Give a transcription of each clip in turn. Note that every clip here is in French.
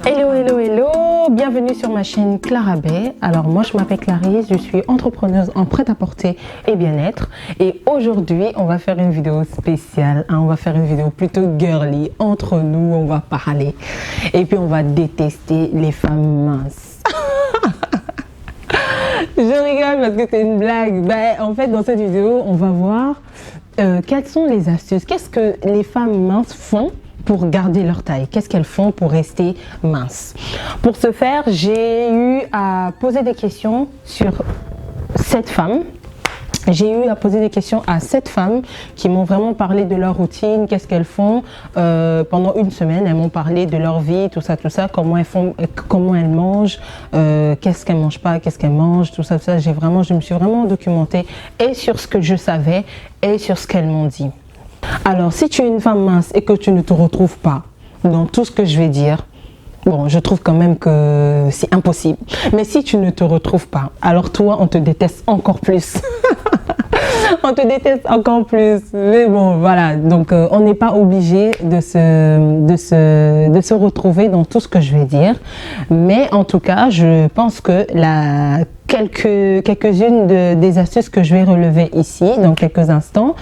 Hello, hello, hello! Bienvenue sur ma chaîne Clara Bay. Alors moi je m'appelle Clarisse, je suis entrepreneuse en prêt-à-porter et bien-être. Et aujourd'hui on va faire une vidéo spéciale, on va faire une vidéo plutôt girly. Entre nous on va parler et puis on va détester les femmes minces. Je rigole parce que c'est une blague. En fait dans cette vidéo on va voir quelles sont les astuces, qu'est-ce que les femmes minces font pour garder leur taille, qu'est-ce qu'elles font pour rester minces. Pour ce faire, j'ai eu à poser des questions sur 7 femmes. J'ai eu à poser des questions à 7 femmes qui m'ont vraiment parlé de leur routine, qu'est-ce qu'elles font pendant une semaine. Elles m'ont parlé de leur vie, tout ça, comment elles font, comment elles mangent, qu'est-ce qu'elles mangent pas, qu'est-ce qu'elles mangent, tout ça. Je me suis vraiment documentée et sur ce que je savais et sur ce qu'elles m'ont dit. Alors, si tu es une femme mince et que tu ne te retrouves pas dans tout ce que je vais dire, bon, je trouve quand même que c'est impossible. Mais si tu ne te retrouves pas, alors toi, on te déteste encore plus. On te déteste encore plus. Mais bon, voilà. Donc, on n'est pas obligé de se retrouver dans tout ce que je vais dire. Mais en tout cas, je pense que quelques-unes des astuces que je vais relever ici dans quelques instants,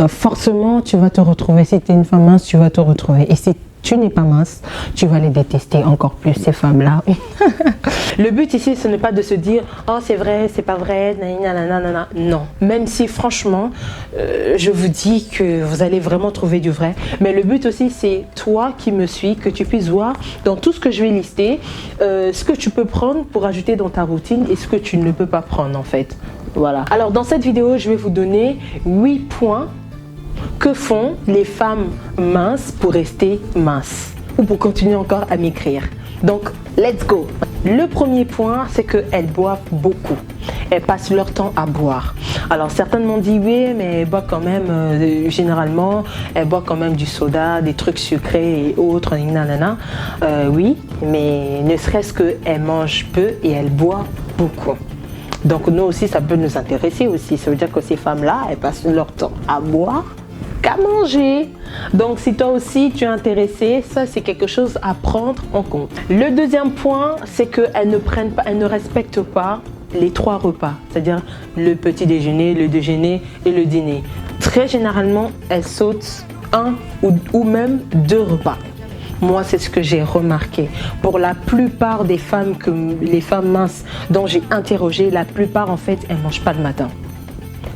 forcément tu vas te retrouver. Si tu es une femme mince, tu vas te retrouver, et si tu n'es pas mince, tu vas les détester encore plus, ces femmes-là. Le but ici, ce n'est pas de se dire « Oh, c'est vrai, c'est pas vrai, nanana. » Non, même si franchement, je vous dis que vous allez vraiment trouver du vrai. Mais le but aussi, c'est toi qui me suis, que tu puisses voir dans tout ce que je vais lister, ce que tu peux prendre pour ajouter dans ta routine et ce que tu ne peux pas prendre en fait. Voilà. Alors dans cette vidéo, je vais vous donner 8 points que font les femmes minces pour rester minces ou pour continuer encore à maigrir. Donc, let's go! Le premier point, c'est qu'elles boivent beaucoup. Elles passent leur temps à boire. Alors, certaines m'ont dit oui, mais elles boivent quand même, généralement, elles boivent quand même du soda, des trucs sucrés et autres, nanana. Oui, mais ne serait-ce qu'elles mangent peu et elles boivent beaucoup. Donc, nous aussi, ça peut nous intéresser aussi. Ça veut dire que ces femmes-là, elles passent leur temps à boire qu'à manger. Donc si toi aussi tu es intéressé, ça c'est quelque chose à prendre en compte. Le deuxième point, c'est qu'elles ne respectent pas les 3 repas, c'est-à-dire le petit déjeuner, le déjeuner et le dîner. Très généralement, elles sautent 1 ou même 2 repas. Moi, c'est ce que j'ai remarqué. Pour la plupart des femmes, les femmes minces dont j'ai interrogé, la plupart en fait, elles ne mangent pas le matin.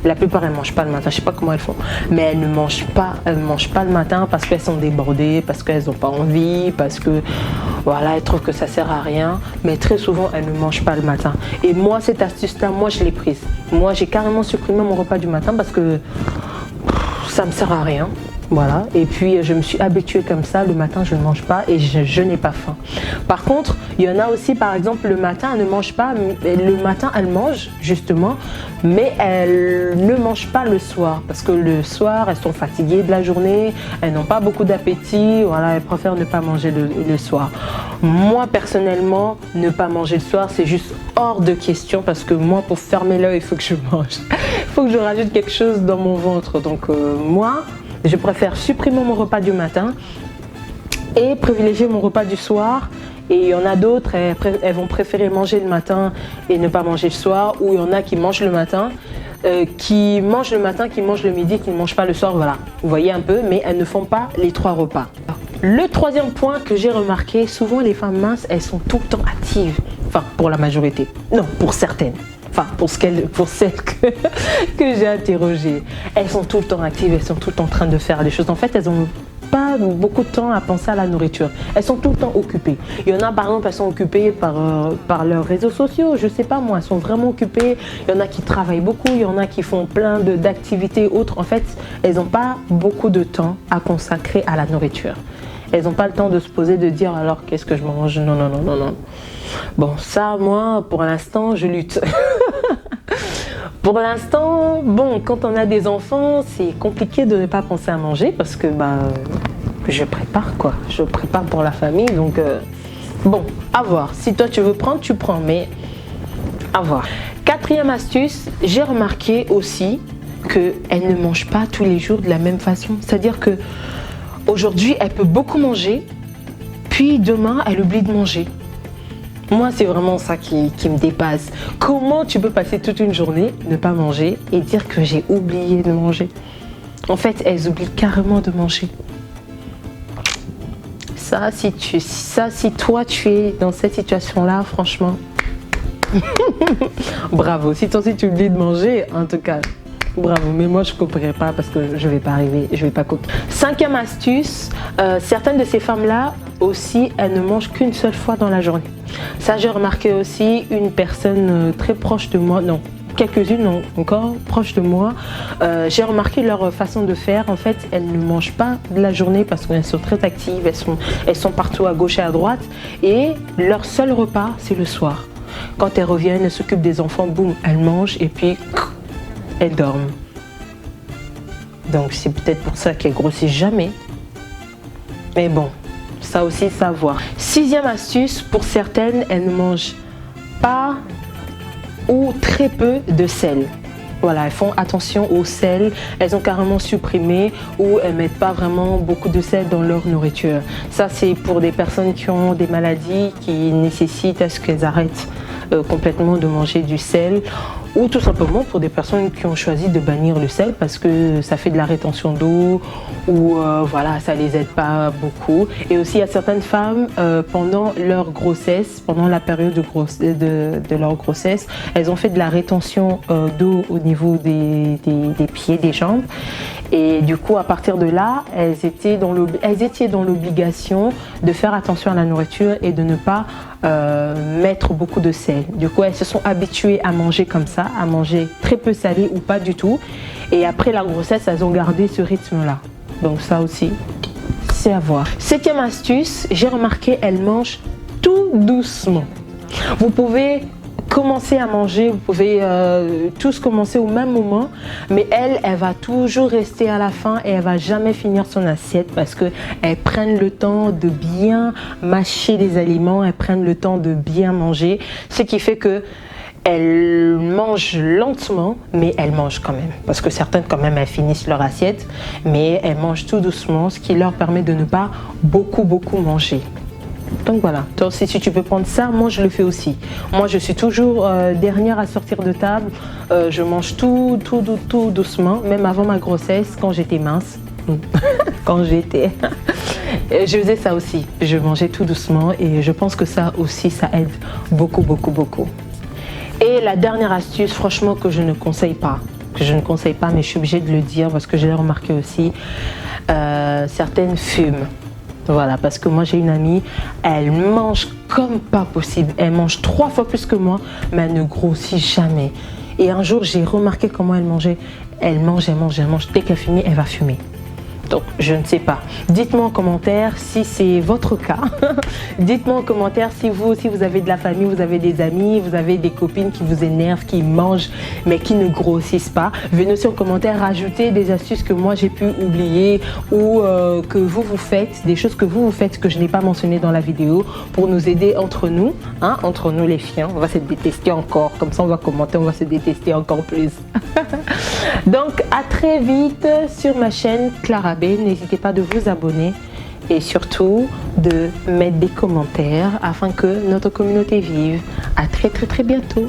La plupart, elles ne mangent pas le matin. Je ne sais pas comment elles font. Mais elles ne mangent pas le matin parce qu'elles sont débordées, parce qu'elles n'ont pas envie, parce que voilà, elles trouvent que ça ne sert à rien. Mais très souvent, elles ne mangent pas le matin. Et moi, cette astuce-là, moi, je l'ai prise. Moi, j'ai carrément supprimé mon repas du matin parce que ça ne me sert à rien. Voilà, et puis je me suis habituée comme ça, le matin je ne mange pas et je n'ai pas faim. Par contre, il y en a aussi, par exemple, le matin elles ne mangent pas, le matin elles mangent justement, mais elles ne mangent pas le soir parce que le soir elles sont fatiguées de la journée, elles n'ont pas beaucoup d'appétit, voilà, elles préfèrent ne pas manger le soir. Moi personnellement, ne pas manger le soir c'est juste hors de question parce que moi pour fermer l'œil il faut que je mange, il faut que je rajoute quelque chose dans mon ventre, donc moi je préfère supprimer mon repas du matin et privilégier mon repas du soir. Et il y en a d'autres, elles vont préférer manger le matin et ne pas manger le soir. Ou il y en a qui mangent le matin, qui mangent le midi, qui ne mangent pas le soir. Voilà, vous voyez un peu, mais elles ne font pas les 3 repas. Le troisième point que j'ai remarqué, souvent les femmes minces, elles sont tout le temps actives. Enfin, pour la majorité. Non, pour certaines. Enfin, pour celles que j'ai interrogées. Elles sont tout le temps actives, elles sont tout le temps en train de faire des choses. En fait, elles n'ont pas beaucoup de temps à penser à la nourriture. Elles sont tout le temps occupées. Il y en a, par exemple, elles sont occupées par leurs réseaux sociaux. Je ne sais pas moi, elles sont vraiment occupées. Il y en a qui travaillent beaucoup, il y en a qui font plein d'activités autres. En fait, elles n'ont pas beaucoup de temps à consacrer à la nourriture. Elles n'ont pas le temps de se poser, de dire alors qu'est-ce que je mange. Non. Bon, ça, moi, pour l'instant, je lutte. Pour l'instant, bon, quand on a des enfants, c'est compliqué de ne pas penser à manger parce que je prépare quoi. Je prépare pour la famille, donc bon, à voir. Si toi tu veux prendre, tu prends, mais à voir. Quatrième astuce, j'ai remarqué aussi qu'elle ne mange pas tous les jours de la même façon. C'est-à-dire que aujourd'hui, elle peut beaucoup manger, Puis demain, elle oublie de manger. Moi, c'est vraiment ça qui me dépasse. Comment tu peux passer toute une journée, ne pas manger et dire que j'ai oublié de manger? En fait, elles oublient carrément de manger. Ça, si toi, tu es dans cette situation-là, franchement, bravo. Si toi aussi, tu oublies de manger, en tout cas, bravo. Mais moi, je ne couperai pas parce que je ne vais pas arriver, je ne vais pas couper. 5e astuce, certaines de ces femmes-là aussi, elles ne mangent qu'une seule fois dans la journée. Ça, j'ai remarqué aussi une personne très proche de moi, non, quelques-unes encore proches de moi. J'ai remarqué leur façon de faire. En fait, elles ne mangent pas de la journée parce qu'elles sont très actives, elles sont partout à gauche et à droite. Et leur seul repas, c'est le soir. Quand elles reviennent, elles s'occupent des enfants, boum, elles mangent et puis elles dorment. Donc c'est peut-être pour ça qu'elles grossissent jamais. Mais bon, ça aussi, ça à voir. 6e astuce, pour certaines, elles ne mangent pas ou très peu de sel. Voilà, elles font attention au sel, elles ont carrément supprimé ou elles ne mettent pas vraiment beaucoup de sel dans leur nourriture. Ça, c'est pour des personnes qui ont des maladies qui nécessitent à ce qu'elles arrêtent complètement de manger du sel, ou tout simplement pour des personnes qui ont choisi de bannir le sel parce que ça fait de la rétention d'eau ou voilà, ça les aide pas beaucoup. Et aussi, il y a certaines femmes pendant leur grossesse, pendant la période de leur grossesse, elles ont fait de la rétention d'eau au niveau des pieds, des jambes. Et du coup, à partir de là, elles étaient dans l'obligation de faire attention à la nourriture et de ne pas mettre beaucoup de sel. Du coup, elles se sont habituées à manger comme ça, à manger très peu salé ou pas du tout. Et après la grossesse, elles ont gardé ce rythme-là. Donc ça aussi, c'est à voir. 7e astuce, j'ai remarqué, elles mangent tout doucement. Vous pouvez commencer à manger, vous pouvez tous commencer au même moment, mais elle va toujours rester à la fin et elle va jamais finir son assiette parce que elles prennent le temps de bien mâcher les aliments, elles prennent le temps de bien manger, ce qui fait que elles mangent lentement, mais elles mangent quand même. Parce que certaines, quand même, elles finissent leur assiette, mais elles mangent tout doucement, ce qui leur permet de ne pas beaucoup manger. Donc voilà, toi aussi si tu peux prendre ça, moi je le fais aussi. Moi je suis toujours dernière à sortir de table, je mange tout doucement, même avant ma grossesse, quand j'étais mince, je faisais ça aussi, je mangeais tout doucement et je pense que ça aussi, ça aide beaucoup. Et la dernière astuce, franchement, que je ne conseille pas, mais je suis obligée de le dire parce que je l'ai remarqué aussi, certaines fument. Voilà, parce que moi j'ai une amie, elle mange comme pas possible. Elle mange 3 fois plus que moi, mais elle ne grossit jamais. Et un jour, j'ai remarqué comment elle mangeait. Elle mange. Dès qu'elle finit, elle va fumer. Donc, je ne sais pas. Dites-moi en commentaire si c'est votre cas. Dites-moi en commentaire si vous aussi, vous avez de la famille, vous avez des amis, vous avez des copines qui vous énervent, qui mangent, mais qui ne grossissent pas. Venez aussi en commentaire rajouter des astuces que moi, j'ai pu oublier ou que vous faites, des choses que vous faites que je n'ai pas mentionnées dans la vidéo pour nous aider entre nous, hein, entre nous les filles. On va se détester encore. Comme ça, on va commenter, on va se détester encore plus. Donc, à très vite sur ma chaîne Clara B. N'hésitez pas de vous abonner et surtout de mettre des commentaires afin que notre communauté vive. À très bientôt.